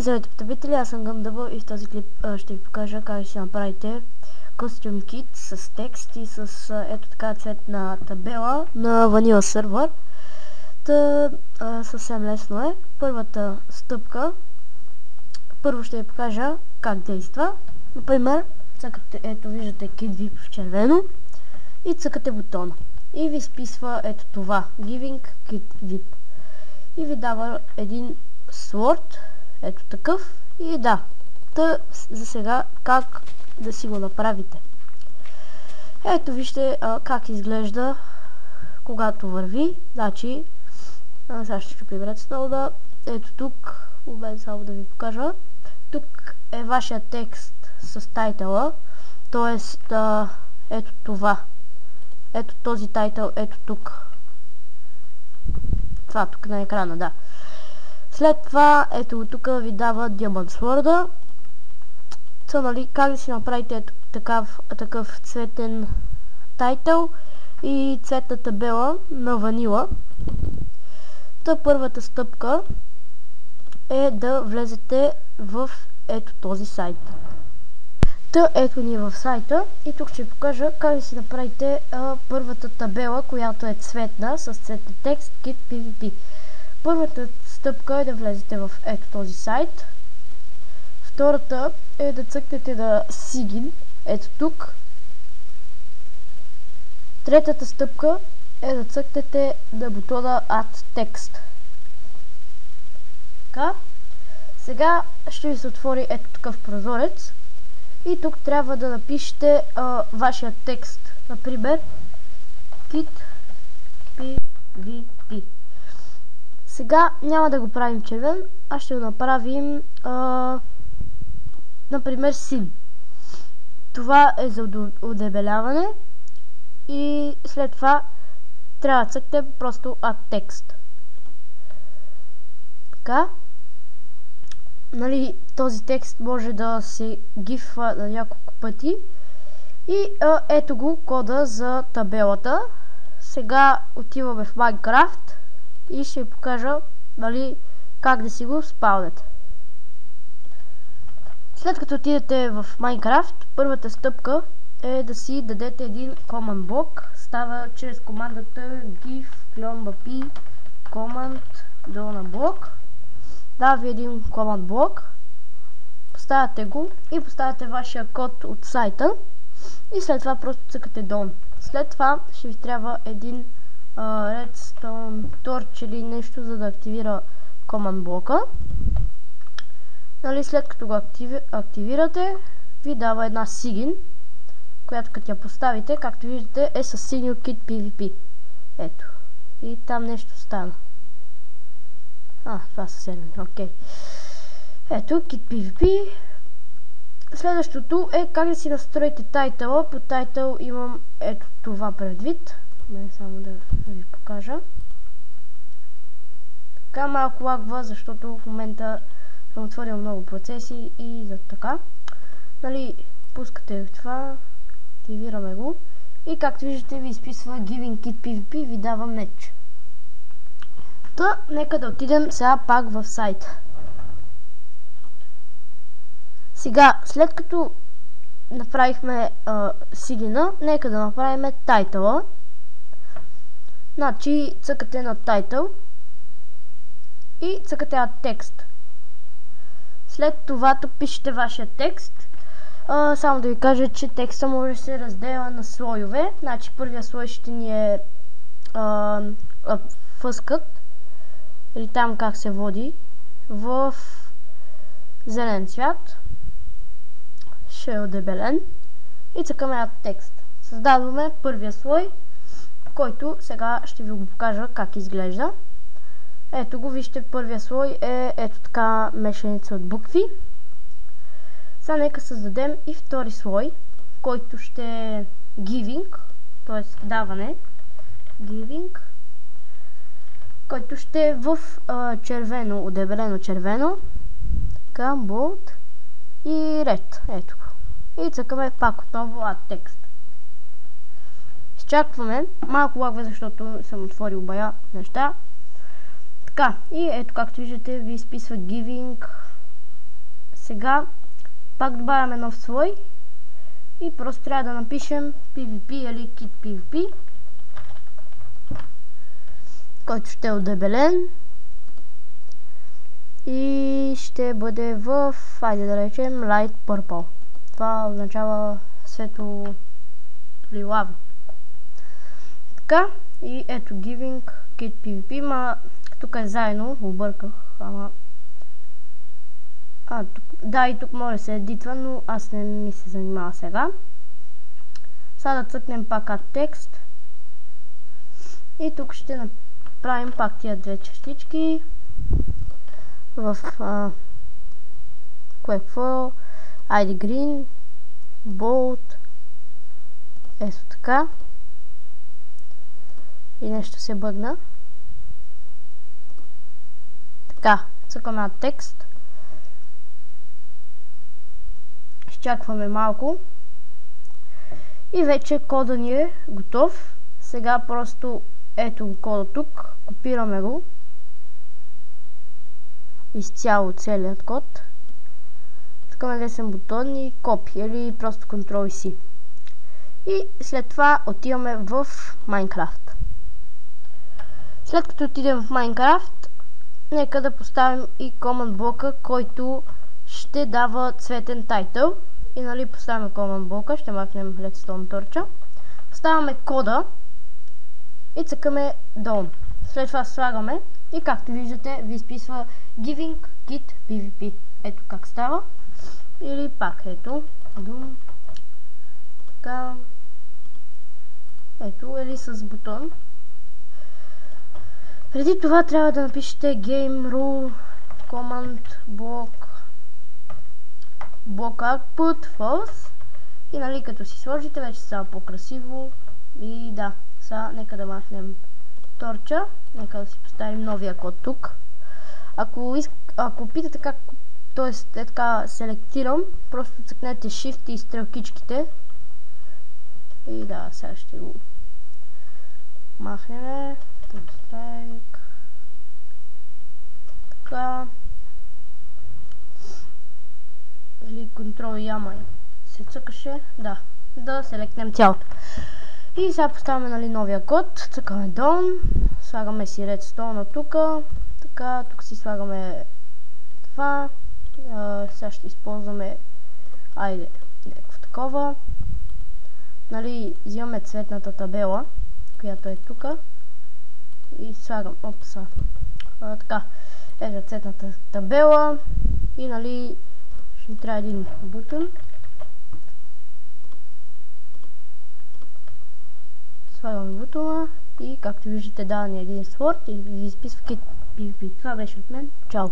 Здравейте, потребители, аз съм Gumdouble и в този клип ще ви покажа как ще направите Custom Kit с текст и с ето така цветна табела на Vanilla сервер. Съвсем лесно е. Първата стъпка, първо ще ви покажа как действа. Например, цъкате, ето виждате Kit VIP в червено и цъкате бутона. И ви списва ето това, Giving Kit VIP. И ви дава един слот, ето такъв, и да, за сега как да си го направите. Ето вижте как изглежда когато върви. Значи, сега ще приберете столда. Ето тук, обед само да ви покажа. Тук е вашия текст с тайтъла, т.е. ето това. Ето този тайтъл, ето тук. Това тук на екрана, да. След това, ето тук ви дава Diamond Sword. Нали, как да си направите ето такъв цветен тайтъл и цветна табела на Vanilla. Първата стъпка е да влезете в ето този сайт. Ето ни в сайта и тук ще ви покажа как да си направите първата табела, която е цветна, с цветен текст Kit PvP. Първата стъпка е да влезете в ето този сайт. Втората е да цъкнете на Sign, ето тук. Третата стъпка е да цъкнете на бутона Add Text. Така. Сега ще ви се отвори ето такъв прозорец. И тук трябва да напишете вашия текст. Например, Kit PvP. Сега няма да го правим червен, а ще го направим например Sim. Това е за удебеляване и след това трябва да цъкнем просто Add Text. Така. Нали, този текст може да се гифва на няколко пъти. И ето го кода за табелата. Сега отиваме в Minecraft и ще ви покажа, нали, как да си го спаунете. След като отидете в Minecraft, първата стъпка е да си дадете един command block. Става чрез командата give clone command dollar block. Дава ви един command block. Поставяте го и поставяте вашия код от сайта. И след това просто цъкате done. След това ще ви трябва един redstone torch или нещо, за да активира command блока. Нали, след като го активирате, ви дава една Sign, която като я поставите, както виждате, е с Sign Kit PvP. Ето. И там нещо стана. Това са сервери, окей. Ето, Kit PvP. Следващото е как да си настроите тайтъла. По тайтъл имам ето това предвид. Само да ви покажа. Така малко лагва, защото в момента съм отворил много процеси и за така. Нали, пускате това, активираме го и както виждате ви изписва Giving Kit PvP, ви дава меч. Нека да отидем сега пак в сайта. Сега, след като направихме Sign-а, нека да направим тайтъла. Значи цъкате на тайтъл и цъкате на текст. След това тук пишете вашия текст. Само да ви кажа, че текста може да се разделя на слойове. Значи първия слой ще ни е фъскът, или там как се води, в зелен цвят. Ще е удебелен. И цъкаме на текст. Създадваме първия слой, който сега ще ви го покажа как изглежда. Ето го, вижте, първия слой е ето така мешаница от букви. Сега нека създадем и втори слой, който ще е Giving, т.е. даване. Giving, който ще е в червено, удебелено червено. Така, bold и red. Ето го. И цъкаме пак отново Add Text. Изчакваме. Малко лагва, защото съм отворил бая неща. Така, и ето както виждате ви изписва Giving Сега пак добавяме нов слой и просто трябва да напишем PvP или Kit PvP, който ще е удебелен и ще бъде в, айде да речем, Light Purple. Това означава светло лилаво. Така, и ето Giving Kit PvP, ма тук е заедно, обърках, ама... Да, и тук може да се едитва, но аз не ми се занимава сега. Сега да цъкнем пак Add Text. И тук ще направим пак тия две частички. В... какво? ID Green, Bold. Ето така. И нещо се бъгна. Така, цъкаме Add Text. Изчакваме малко и вече кода ни е готов. Сега просто ето го кода тук, копираме го изцяло целият код, цъкаме десен бутон и копи или просто Ctrl+C и след това отиваме в Minecraft. След като отидем в Minecraft, нека да поставим и command блока, който ще дава цветен тайтъл. И нали поставяме command блока, ще махнем redstone торча. Поставяме кода и цъкаме Done. След това слагаме и както виждате ви изписва Giving Kit PvP. Ето как става. Или пак ето. Done. Така. Ето, или с бутон. Преди това трябва да напишете game rule command block output false и нали като си сложите вече става по-красиво и да, сега нека да махнем торча, нека да си поставим новия код тук. Ако питате как, т.е. така селектирам, просто цъкнете Shift и стрелкичките и да, сега ще го махнем. Така. Или Ctrl яма се цъкаше. Да селектнем цялото. И сега поставяме нали новия код. Цъкаме Done. Слагаме си Redstone тук. Така, тук си слагаме това. Сега ще използваме някакво такова. Нали, взимаме цветната табела, която е тук. И слагам, така, ето цветната табела и нали ще ни трябва един бутон. Слагаме бутона и както виждате дава ни един слот и ви изписва Kit PvP. Това беше от мен. Чао!